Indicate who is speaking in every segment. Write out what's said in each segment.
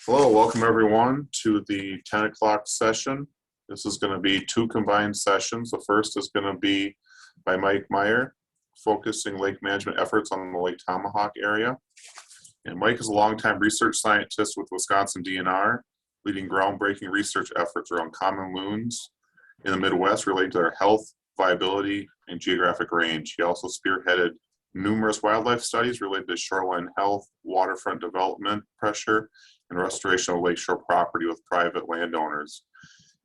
Speaker 1: Hello, welcome everyone to the 10 o'clock session. This is going to be two combined sessions. The first is going to be by Mike Meyer, focusing lake management efforts on the Lake Tomahawk area. And Mike is a longtime research scientist with Wisconsin DNR, leading groundbreaking research efforts around common loons in the Midwest related to their health, viability, and geographic range. He also spearheaded numerous wildlife studies related to shoreline health, waterfront development pressure, and restoration of lakeshore property with private landowners.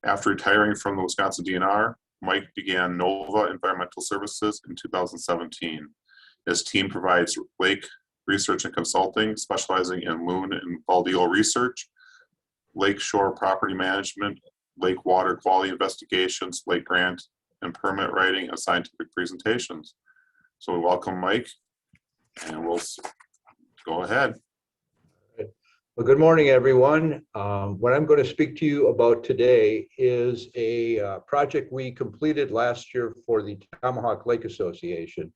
Speaker 1: After retiring from the Wisconsin DNR, Mike began Nova Environmental Services in 2017. His team provides lake research and consulting, specializing in loon and baldeo research, lakeshore property management, lake water quality investigations, lake grant and permit writing, and scientific presentations. So we welcome Mike, and we'll go ahead.
Speaker 2: Well, good morning, everyone. What I'm going to speak to you about today is a project we completed last year for the Tomahawk Lake Association.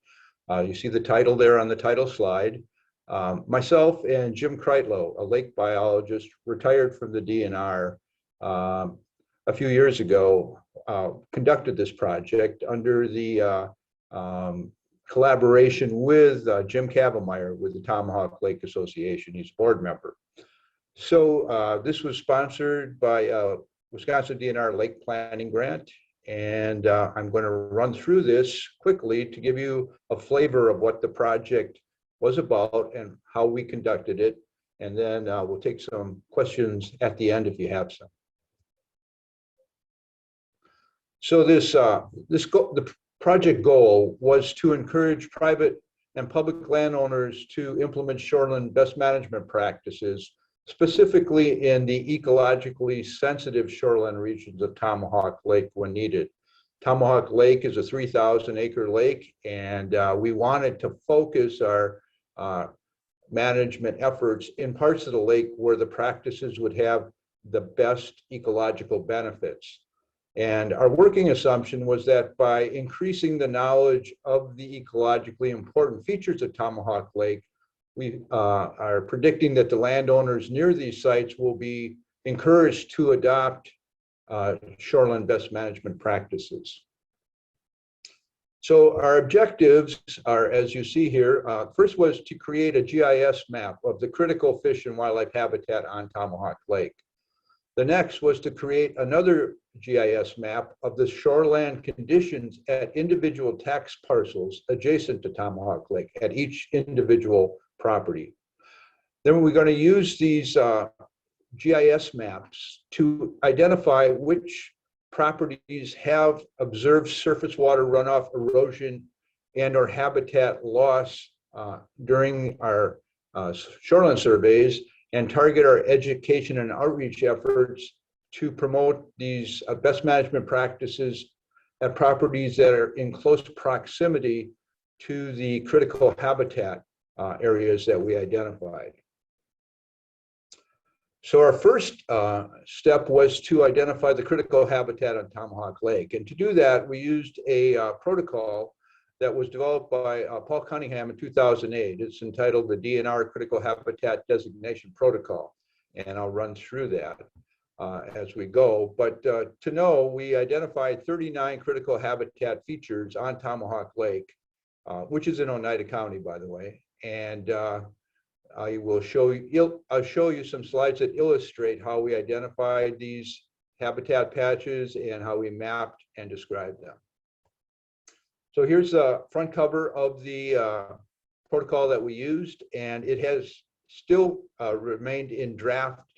Speaker 2: You see the title there on the title slide. Myself and Jim Kreitlow, a lake biologist, retired from the DNR a few years ago, conducted this project under the collaboration with Jim Meyer with the Tomahawk Lake Association. He's a board member. So this was sponsored by Wisconsin DNR Lake Planning Grant, and I'm going to run through this quickly to give you a flavor of what the project was about and how we conducted it, and then we'll take some questions at the end if you have some. So the project goal was to encourage private and public landowners to implement shoreline best management practices, specifically in the ecologically sensitive shoreline regions of Tomahawk Lake when needed. Tomahawk Lake is a 3,000-acre lake, and we wanted to focus our management efforts in parts of the lake where the practices would have the best ecological benefits. And our working assumption was that by increasing the knowledge of the ecologically important features of Tomahawk Lake, we are predicting that the landowners near these sites will be encouraged to adopt shoreline best management practices. So our objectives are, as you see here, first was to create a GIS map of the critical fish and wildlife habitat on Tomahawk Lake. The next was to create another GIS map of the shoreland conditions at individual tax parcels adjacent to Tomahawk Lake at each individual property. Then we're going to use these GIS maps to identify which properties have observed surface water runoff, erosion, and or habitat loss during our shoreline surveys, and target our education and outreach efforts to promote these best management practices at properties that are in close proximity to the critical habitat areas that we identified. So our first step was to identify the critical habitat on Tomahawk Lake. And to do that, we used a protocol that was developed by Paul Cunningham in 2008. It's entitled the DNR Critical Habitat Designation Protocol. And I'll run through that as we go. But to know, we identified 39 critical habitat features on Tomahawk Lake, which is in Oneida County, by the way. And I'll show you some slides that illustrate how we identified these habitat patches and how we mapped and described them. So here's the front cover of the protocol that we used, and it has still remained in draft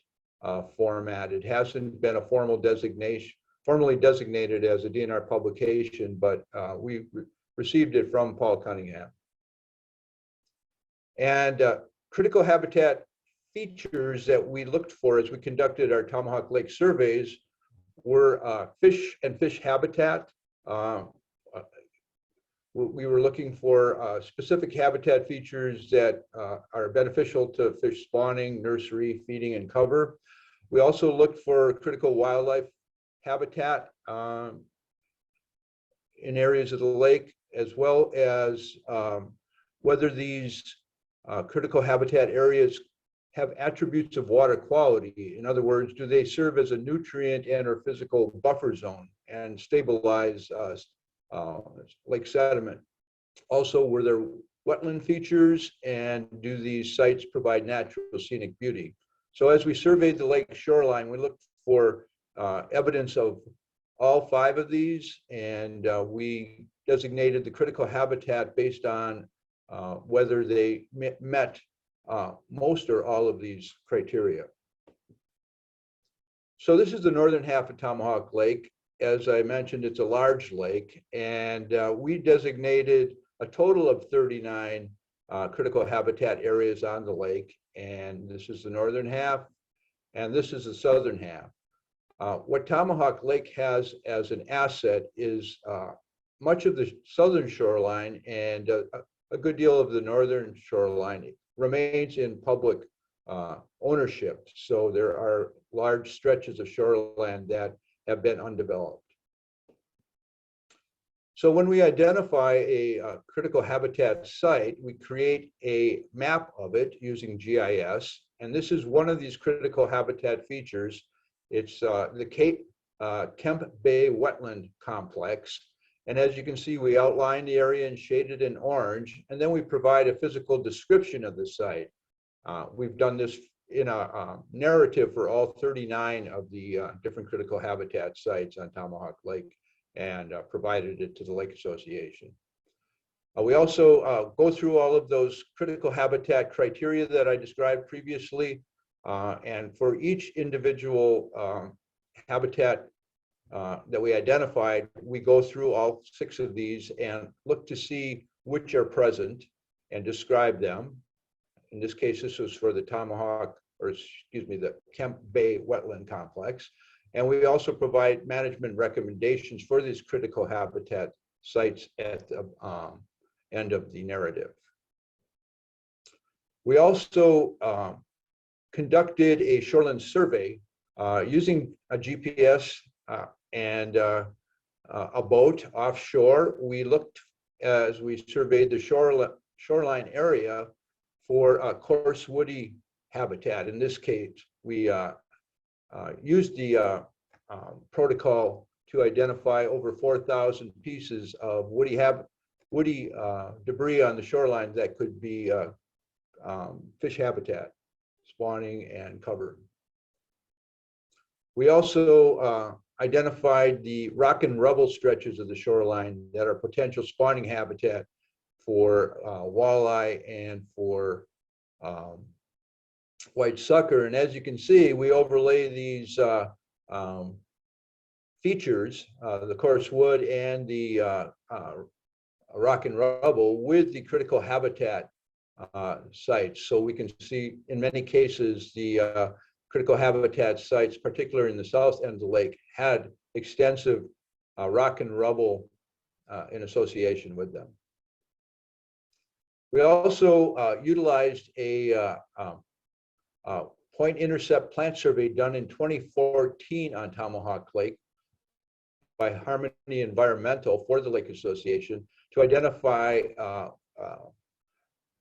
Speaker 2: format. It hasn't been a formally designated as a DNR publication, but we received it from Paul Cunningham. And critical habitat features that we looked for as we conducted our Tomahawk Lake surveys were fish and fish habitat. We were looking for specific habitat features that are beneficial to fish spawning, nursery, feeding, and cover. We also looked for critical wildlife habitat in areas of the lake, as well as whether these critical habitat areas have attributes of water quality. In other words, do they serve as a nutrient and or physical buffer zone and stabilize lake sediment? Also, were there wetland features, and do these sites provide natural scenic beauty? So as we surveyed the lake shoreline, we looked for evidence of all 5 of these, and we designated the critical habitat based on whether they met most or all of these criteria. So this is the northern half of Tomahawk Lake. As I mentioned, it's a large lake, and we designated a total of 39 critical habitat areas on the lake, and this is the northern half, and this is the southern half. What Tomahawk Lake has as an asset is much of the southern shoreline and a good deal of the northern shoreline remains in public ownership. So there are large stretches of shoreline that have been undeveloped. So when we identify a critical habitat site, we create a map of it using GIS. And this is one of these critical habitat features. It's the Kemp Bay Wetland Complex. And as you can see, we outline the area and shade it in orange, and then we provide a physical description of the site. We've done this in a narrative for all 39 of the different critical habitat sites on Tomahawk Lake, and provided it to the Lake Association. We also go through all of those critical habitat criteria that I described previously, and for each individual habitat that we identified, we go through all 6 of these and look to see which are present and describe them. In this case, this was for the the Kemp Bay Wetland Complex. And we also provide management recommendations for these critical habitat sites at the end of the narrative. We also conducted a shoreline survey using a GPS and a boat offshore. We looked, as we surveyed the shoreline area, for coarse woody habitat. In this case, we used the protocol to identify over 4,000 pieces of woody debris on the shoreline that could be fish habitat, spawning and cover. We also identified the rock and rubble stretches of the shoreline that are potential spawning habitat for walleye and for white sucker. And as you can see, we overlay these features, the coarse wood and the rock and rubble, with the critical habitat sites. So we can see in many cases the critical habitat sites, particularly in the south end of the lake, had extensive rock and rubble in association with them. We also utilized a point intercept plant survey done in 2014 on Tomahawk Lake by Harmony Environmental for the Lake Association to identify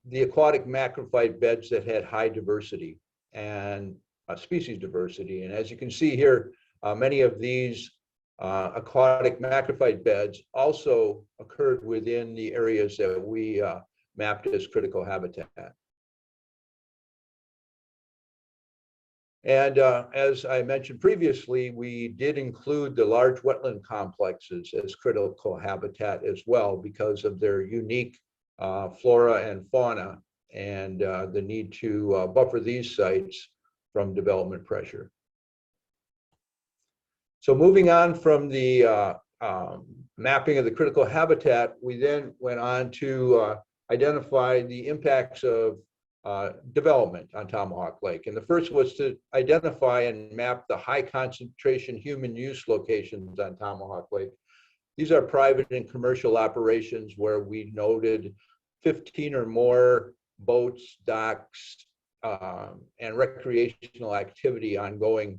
Speaker 2: the aquatic macrophyte beds that had high diversity and species diversity. And as you can see here, many of these aquatic macrophyte beds also occurred within the areas that we mapped as critical habitat. And as I mentioned previously, we did include the large wetland complexes as critical habitat as well because of their unique flora and fauna and the need to buffer these sites from development pressure. So moving on from the mapping of the critical habitat, we then went on to identify the impacts of development on Tomahawk Lake. And the first was to identify and map the high concentration human use locations on Tomahawk Lake. These are private and commercial operations where we noted 15 or more boats, docks, and recreational activity ongoing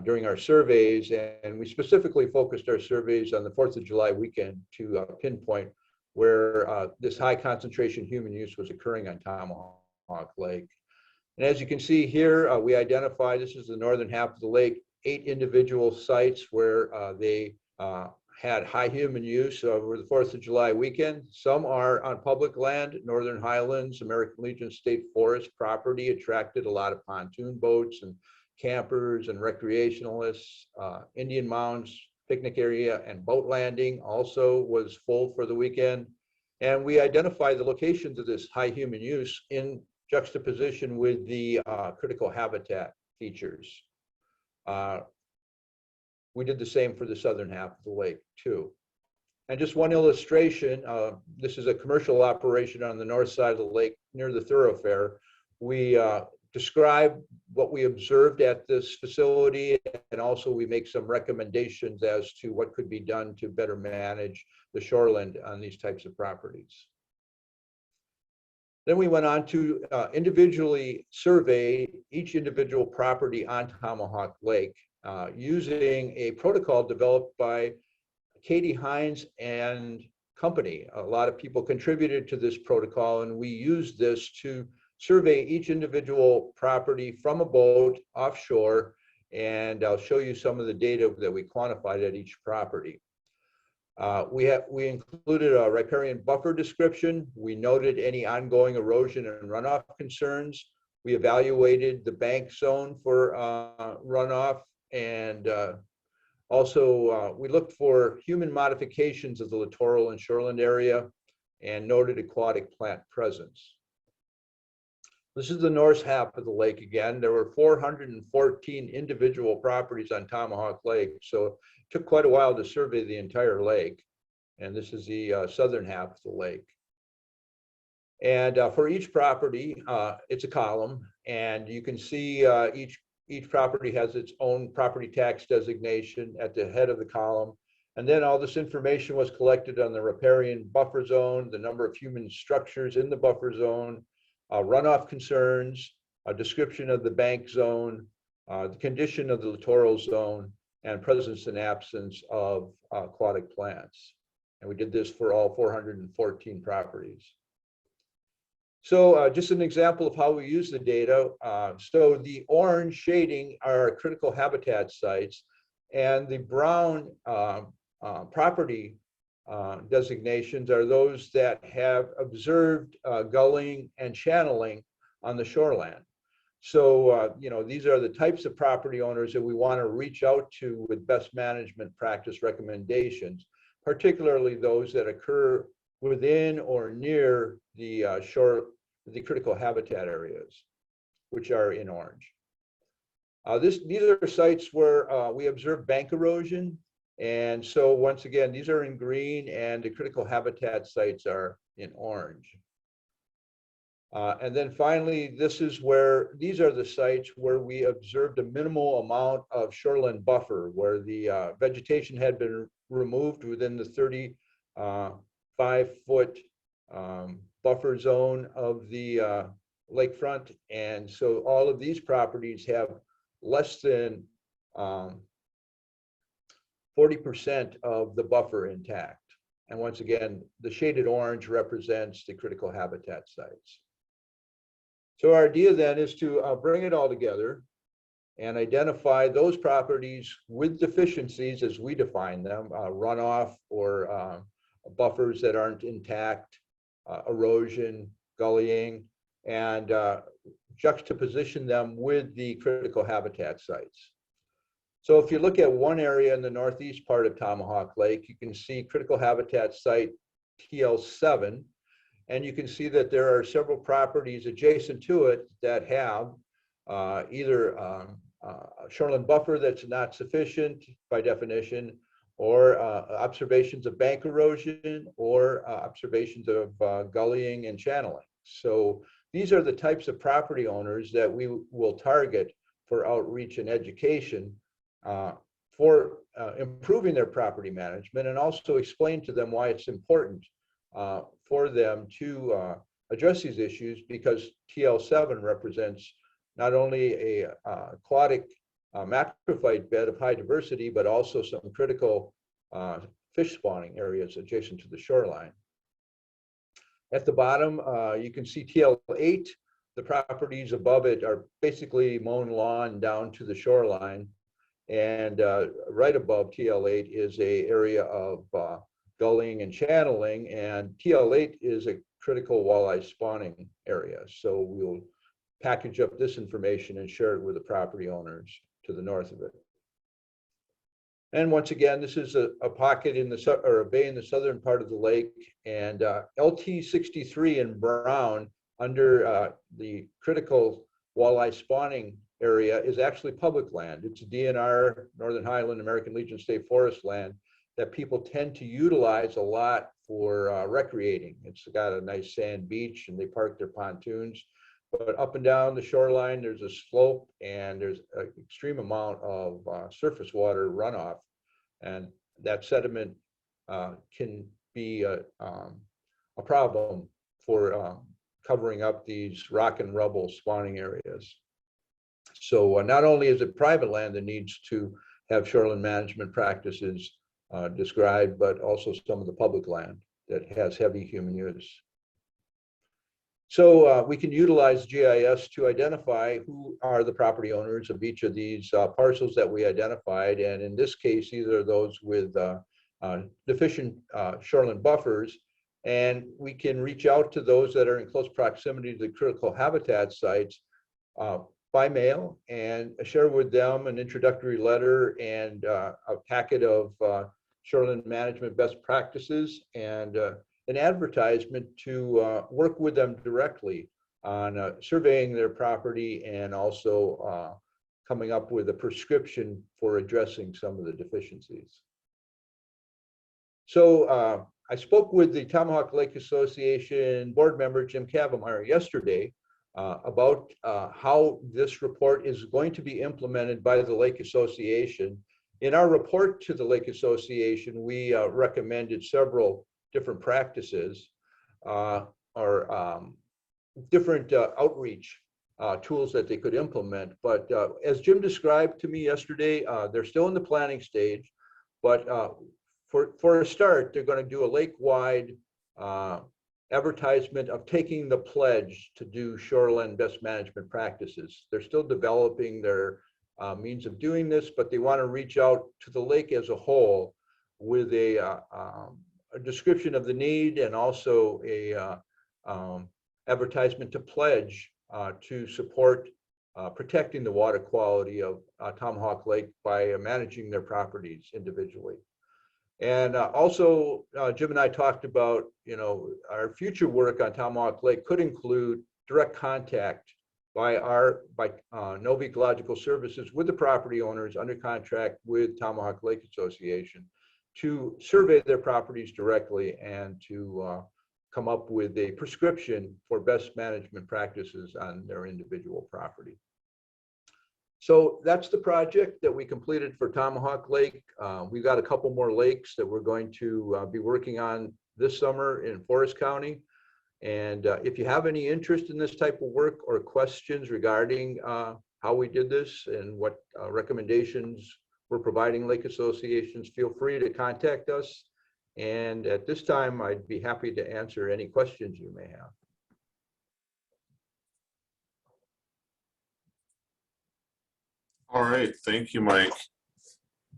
Speaker 2: during our surveys. And we specifically focused our surveys on the 4th of July weekend to pinpoint where this high concentration human use was occurring on Tomahawk Lake. And as you can see here, we identify, this is the northern half of the lake, 8 individual sites where they had high human use over the 4th of July weekend. Some are on public land, Northern Highlands, American Legion State Forest property, attracted a lot of pontoon boats and campers and recreationalists. Indian Mounds picnic area and boat landing also was full for the weekend. And we identify the locations of this high human use in juxtaposition with the critical habitat features. We did the same for the southern half of the lake too. And just one illustration, this is a commercial operation on the north side of the lake near the thoroughfare. We describe what we observed at this facility, and also we make some recommendations as to what could be done to better manage the shoreland on these types of properties. Then we went on to individually survey each individual property on Tomahawk Lake using a protocol developed by Katie Hines and company. A lot of people contributed to this protocol, and we used this to survey each individual property from a boat offshore, and I'll show you some of the data that we quantified at each property. We included a riparian buffer description. We noted any ongoing erosion and runoff concerns. We evaluated the bank zone for runoff, and also we looked for human modifications of the littoral and shoreland area and noted aquatic plant presence. This is the north half of the lake again. There were 414 individual properties on Tomahawk Lake, so it took quite a while to survey the entire lake. And this is the southern half of the lake. And for each property, it's a column, and you can see each property has its own property tax designation at the head of the column. And then all this information was collected on the riparian buffer zone, the number of human structures in the buffer zone, runoff concerns, a description of the bank zone, the condition of the littoral zone, and presence and absence of aquatic plants. And we did this for all 414 properties. So just an example of how we use the data. So the orange shading are critical habitat sites, and the brown property designations are those that have observed gullying and channeling on the shoreland. So, you know, these are the types of property owners that we want to reach out to with best management practice recommendations, particularly those that occur within or near the the critical habitat areas, which are in orange. These are sites where we observe bank erosion. And so once again, these are in green and the critical habitat sites are in orange. And then finally, this is where, these are the sites where we observed a minimal amount of shoreline buffer, where the vegetation had been removed within the 35-foot buffer zone of the lakefront. And so all of these properties have less than 40% of the buffer intact. And once again, the shaded orange represents the critical habitat sites. So our idea then is to bring it all together and identify those properties with deficiencies as we define them, runoff or buffers that aren't intact, erosion, gullying, and juxtaposition them with the critical habitat sites. So if you look at one area in the northeast part of Tomahawk Lake, you can see critical habitat site TL7, and you can see that there are several properties adjacent to it that have either a shoreline buffer that's not sufficient by definition, or observations of bank erosion, or observations of gullying and channeling. So these are the types of property owners that we will target for outreach and education for improving their property management, and also explain to them why it's important for them to address these issues, because TL7 represents not only a aquatic macrophyte bed of high diversity, but also some critical fish spawning areas adjacent to the shoreline. At the bottom, you can see TL8. The properties above it are basically mown lawn down to the shoreline. And right above TL8 is a area of gulling and channeling, and TL8 is a critical walleye spawning area. So we'll package up this information and share it with the property owners to the north of it. And once again, this is a pocket in the, or a bay in the southern part of the lake, and LT 63 in brown under the critical walleye spawning area is actually public land. It's a DNR, Northern Highland American Legion State Forest land that people tend to utilize a lot for recreating. It's got a nice sand beach and they park their pontoons. But up and down the shoreline, there's a slope and there's an extreme amount of surface water runoff. And that sediment can be a problem for covering up these rock and rubble spawning areas. So not only is it private land that needs to have shoreline management practices described, but also some of the public land that has heavy human use. So we can utilize GIS to identify who are the property owners of each of these parcels that we identified. And in this case, these are those with deficient shoreline buffers. And we can reach out to those that are in close proximity to the critical habitat sites by mail and share with them an introductory letter and a packet of shoreline management best practices and an advertisement to work with them directly on surveying their property and also coming up with a prescription for addressing some of the deficiencies. So I spoke with the Tomahawk Lake Association board member, Jim Cavamire, yesterday about how this report is going to be implemented by the Lake Association. In our report to the Lake Association, we recommended several different practices or different outreach tools that they could implement. But as Jim described to me yesterday, they're still in the planning stage. But for a start, they're going to do a lake-wide advertisement of taking the pledge to do shoreline best management practices. They're still developing their means of doing this, but they want to reach out to the lake as a whole with a description of the need and also a advertisement to pledge to support protecting the water quality of Tomahawk Lake by managing their properties individually. And also, Jim and I talked about, our future work on Tomahawk Lake could include direct contact by Nova Ecological Services with the property owners under contract with Tomahawk Lake Association to survey their properties directly and to come up with a prescription for best management practices on their individual property. So that's the project that we completed for Tomahawk Lake. We've got a couple more lakes that we're going to be working on this summer in Forest County. And if you have any interest in this type of work or questions regarding how we did this and what recommendations we're providing lake associations, feel free to contact us. And at this time, I'd be happy to answer any questions you may have.
Speaker 1: All right, thank you, Mike.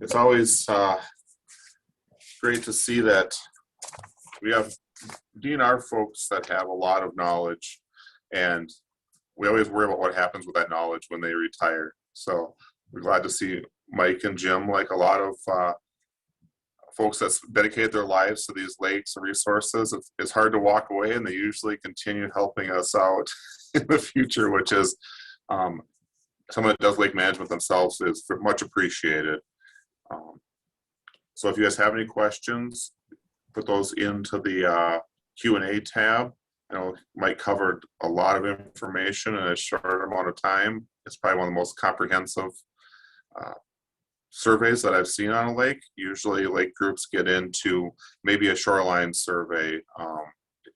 Speaker 1: It's always great to see that we have DNR folks that have a lot of knowledge, and we always worry about what happens with that knowledge when they retire. So we're glad to see Mike and Jim, like a lot of folks that's dedicated their lives to these lakes and resources. It's hard to walk away, and they usually continue helping us out in the future, which is someone that does lake management themselves is much appreciated. So if you guys have any questions, put those into the Q&A tab. I know Mike covered a lot of information in a short amount of time. It's probably one of the most comprehensive surveys that I've seen on a lake. Usually lake groups get into maybe a shoreline survey,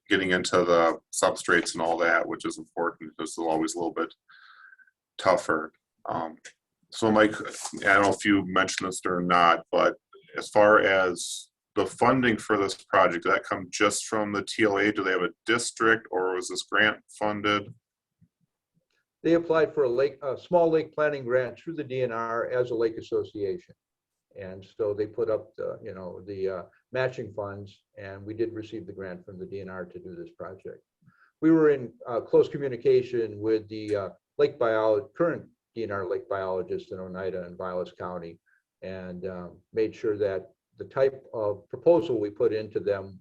Speaker 1: getting into the substrates and all that, which is important because it's always a little bit tougher. So Mike, I don't know if you mentioned this or not, but as far as the funding for this project, did that come just from the TLA? Do they have a district, or was this grant funded?
Speaker 2: they applied for a small lake planning grant through the DNR as a lake association. And so they put up the matching funds, and we did receive the grant from the DNR to do this project. We were in close communication with the current DNR lake biologist in Oneida and Vilas County, and made sure that the type of proposal we put into them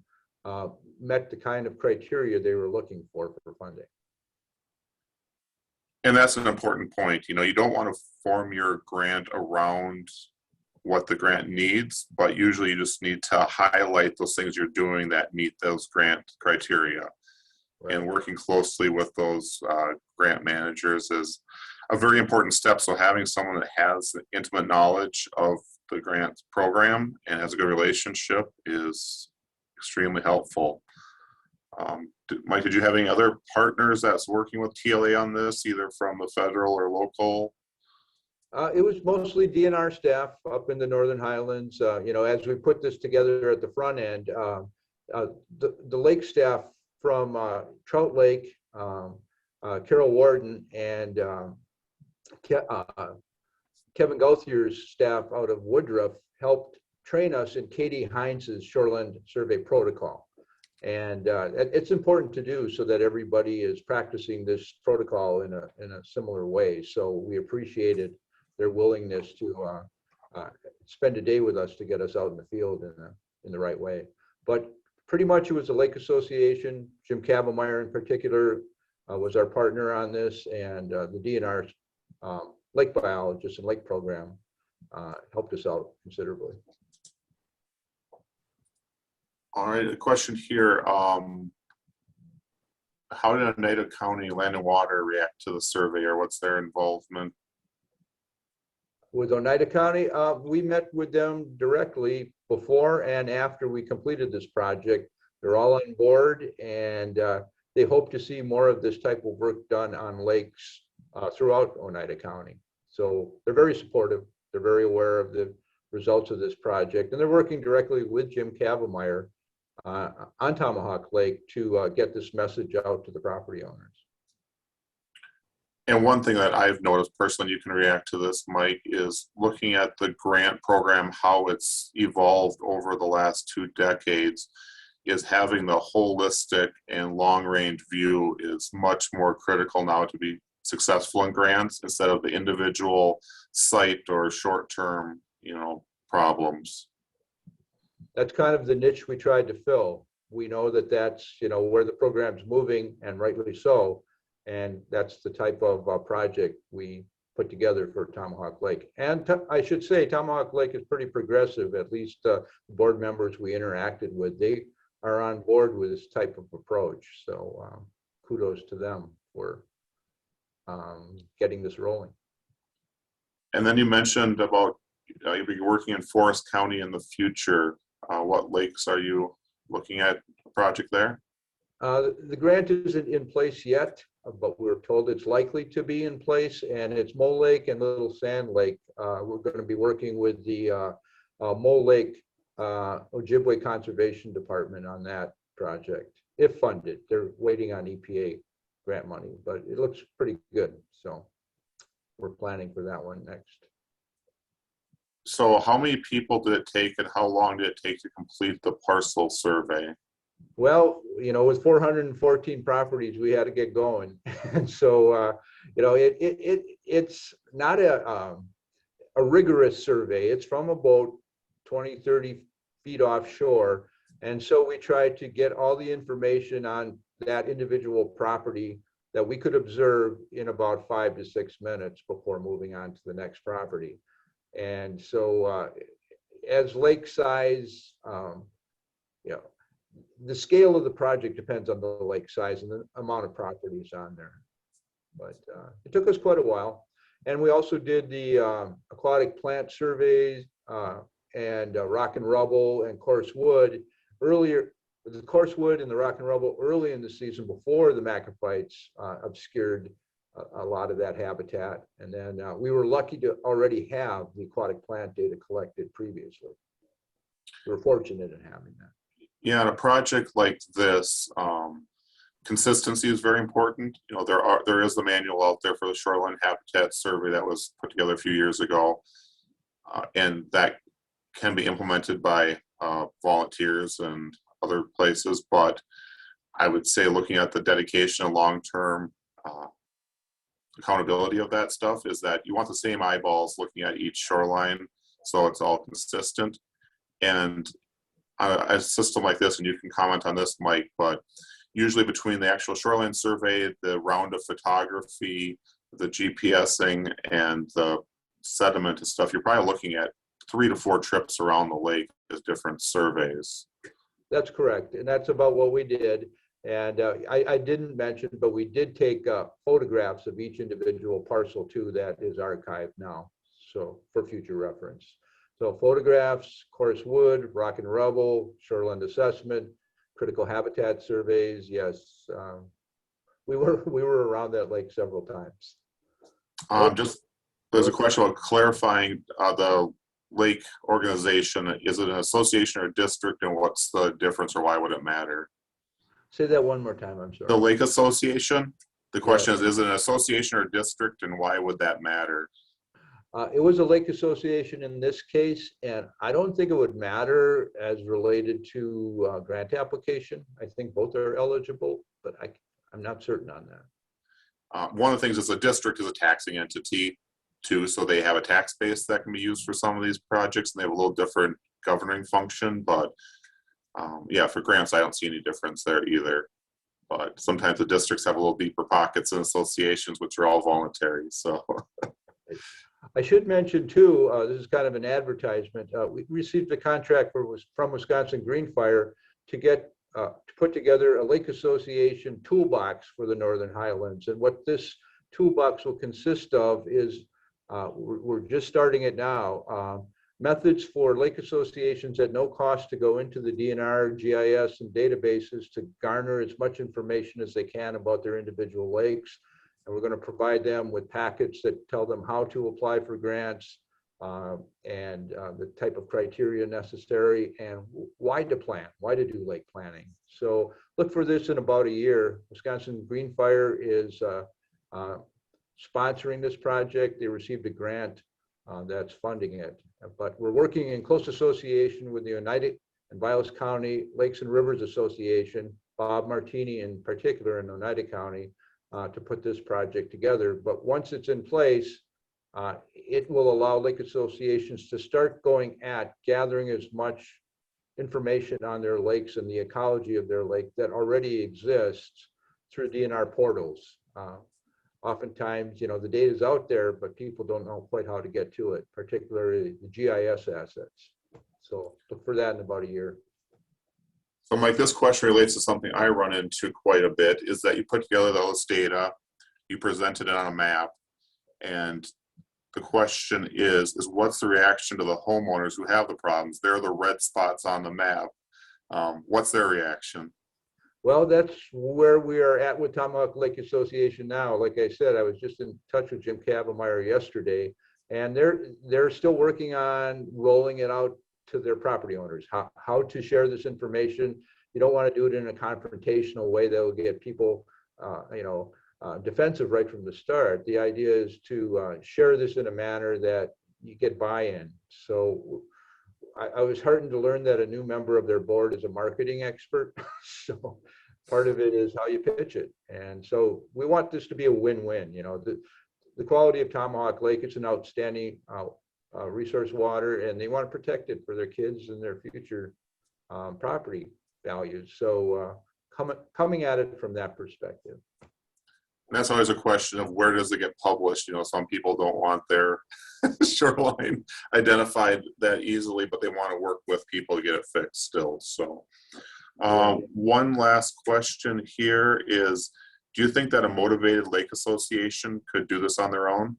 Speaker 2: met the kind of criteria they were looking for funding.
Speaker 1: And that's an important point. You know, you don't want to form your grant around what the grant needs, but usually you just need to highlight those things you're doing that meet those grant criteria. Right. And working closely with those grant managers is a very important step. So having someone that has intimate knowledge of the grant program and has a good relationship is extremely helpful. Mike, did you have any other partners that's working with TLA on this, either from the federal or local?
Speaker 2: It was mostly DNR staff up in the Northern Highlands. As we put this together at the front end, the lake staff from Trout Lake, Carol Warden, and Kevin Gauthier's staff out of Woodruff helped train us in Katie Heinz's Shoreline Survey protocol. And it's important to do so that everybody is practicing this protocol in a similar way. So we appreciated their willingness to spend a day with us to get us out in the field in the right way. But pretty much it was a lake association. Jim Meyer in particular was our partner on this, and the DNR lake biologist and lake program helped us out considerably.
Speaker 1: All right, a question here. How did Oneida County Land and Water react to the survey, or what's their involvement?
Speaker 2: With Oneida County, we met with them directly before and after we completed this project. They're all on board, and they hope to see more of this type of work done on lakes throughout Oneida County. So they're very supportive. They're very aware of the results of this project, and they're working directly with Jim Meyer on Tomahawk Lake to get this message out to the property owners.
Speaker 1: And one thing that I've noticed personally, you can react to this, Mike, is looking at the grant program, how it's evolved over the last 2 decades, is having the holistic and long-range view is much more critical now to be successful in grants instead of the individual site or short-term, problems.
Speaker 2: That's kind of the niche we tried to fill. We know that that's, where the program's moving, and rightly so. And that's the type of project we put together for Tomahawk Lake. And I should say, Tomahawk Lake is pretty progressive. At least the board members we interacted with, they are on board with this type of approach. So kudos to them for getting this rolling.
Speaker 1: And then you mentioned about you'll be working in Forest County in the future. What lakes are you looking at a project there?
Speaker 2: The grant isn't in place yet, but we're told it's likely to be in place, and it's Mole Lake and Little Sand Lake. We're going to be working with the Mole Lake Ojibwe Conservation Department on that project, if funded. They're waiting on EPA grant money, but it looks pretty good. So we're planning for that one next.
Speaker 1: So how many people did it take, and how long did it take to complete the parcel survey?
Speaker 2: Well, with 414 properties, we had to get going. And so, it's not a rigorous survey. It's from a boat 20, 30 feet offshore. And so we tried to get all the information on that individual property that we could observe in about 5 to 6 minutes before moving on to the next property. And so as lake size, the scale of the project depends on the lake size and the amount of properties on there. But it took us quite a while. And we also did the aquatic plant surveys and rock and rubble and coarse wood earlier. The coarse wood and the rock and rubble early in the season before the macrophytes obscured a lot of that habitat. And then we were lucky to already have the aquatic plant data collected previously. We were fortunate in having that.
Speaker 1: Yeah, on a project like this, Consistency is very important. You know, there is the manual out there for the Shoreline Habitat Survey that was put together a few years ago, and that can be implemented by volunteers and other places. But I would say looking at the dedication and long-term accountability of that stuff is that you want the same eyeballs looking at each shoreline, so it's all consistent. And a system like this, and you can comment on this, Mike, but usually between the actual shoreline survey, the round of photography, the GPSing, and the sediment and stuff, you're probably looking at 3 to 4 trips around the lake as different surveys.
Speaker 2: That's correct, and that's about what we did. And I didn't mention, but we did take photographs of each individual parcel too that is archived now, so for future reference. So photographs, coarse wood, rock and rubble, shoreline assessment, critical habitat surveys. Yes, we were around that lake several times.
Speaker 1: Just there's a question about clarifying the lake organization. Is it an association or a district, and what's the difference, or why would it matter?
Speaker 2: Say that one more time, I'm sorry.
Speaker 1: The Lake Association, the question is it an association or a district, and why would that matter?
Speaker 2: It was a lake association in this case, and I don't think it would matter as related to grant application. I think both are eligible, but I'm not certain on that.
Speaker 1: One of the things is a district is a taxing entity too, so they have a tax base that can be used for some of these projects, and they have a little different governing function, but yeah, for grants, I don't see any difference there either. But sometimes the districts have a little deeper pockets and associations, which are all voluntary. So
Speaker 2: I should mention too, this is kind of an advertisement. We received a contract from Wisconsin Green Fire to put together a lake association toolbox for the Northern Highlands. And what this toolbox will consist of is, we're just starting it now, methods for lake associations at no cost to go into the DNR, GIS, and databases to garner as much information as they can about their individual lakes. And we're going to provide them with packets that tell them how to apply for grants and the type of criteria necessary and why to plan, why to do lake planning. So look for this in about a year. Wisconsin Green Fire is sponsoring this project. They received a grant that's funding it. But we're working in close association with the Oneida and Oneida County Lakes and Rivers Association, Bob Martini in particular in Oneida County, to put this project together. But once it's in place, it will allow lake associations to start going at gathering as much information on their lakes and the ecology of their lake that already exists through DNR portals. Oftentimes, you know, the data is out there, but people don't know quite how to get to it, particularly the GIS assets. So look for that in about a year.
Speaker 1: So Mike, this question relates to something I run into quite a bit, is that you put together those data, you presented it on a map, and the question is what's the reaction to the homeowners who have the problems? They're the red spots on the map. What's their reaction?
Speaker 2: Well, that's where we are at with Tomahawk Lake Association now. Like I said, I was just in touch with Jim Meyer yesterday, and they're still working on rolling it out to their property owners, how to share this information. You don't want to do it in a confrontational way that will get people defensive right from the start. The idea is to share this in a manner that you get buy-in. So I was heartened to learn that a new member of their board is a marketing expert. So part of it is how you pitch it. And so we want this to be a win-win. You know, the quality of Tomahawk Lake, it's an outstanding resource water, and they want to protect it for their kids and their future property values. So coming at it from that perspective.
Speaker 1: And that's always a question of where does it get published? You know, some people don't want their shoreline identified that easily, but they want to work with people to get it fixed still. So one last question here is, do you think that a motivated lake association could do this on their own?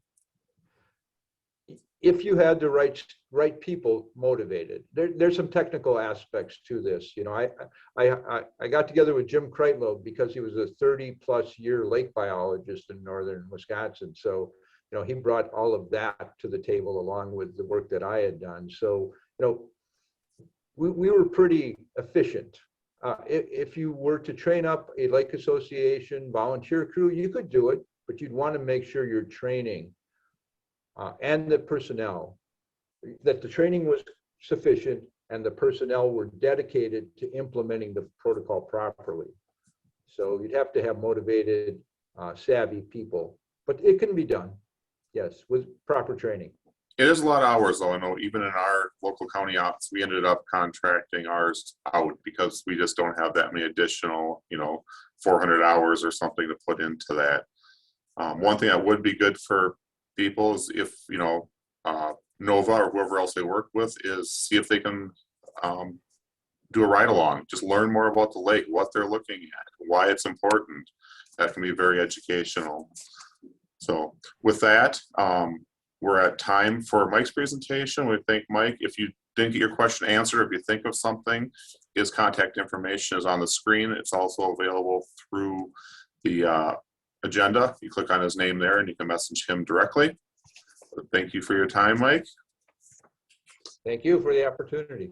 Speaker 2: If you had the right people motivated. There's some technical aspects to this. You know, I got together with Jim Kreitlow because he was a 30+ year lake biologist in northern Wisconsin. So, you know, he brought all of that to the table along with the work that I had done. So, you know, we were pretty efficient If you were to train up a lake association volunteer crew, you could do it, but you'd want to make sure your training and the personnel, that the training was sufficient and the personnel were dedicated to implementing the protocol properly. So you'd have to have motivated, savvy people, but it can be done, yes, with proper training.
Speaker 1: It is a lot of hours, though. I know even in our local county office, we ended up contracting ours out because we just don't have that many additional, 400 hours or something to put into that. One thing that would be good for people is if, Nova or whoever else they work with, is see if they can do a ride along, just learn more about the lake, what they're looking at, why it's important. That can be very educational. So with that, we're at time for Mike's presentation. We thank Mike. If you didn't get your question answered, if you think of something, his contact information is on the screen. It's also available through the agenda. You click on his name there and you can message him directly. Thank you for your time, Mike.
Speaker 2: Thank you for the opportunity.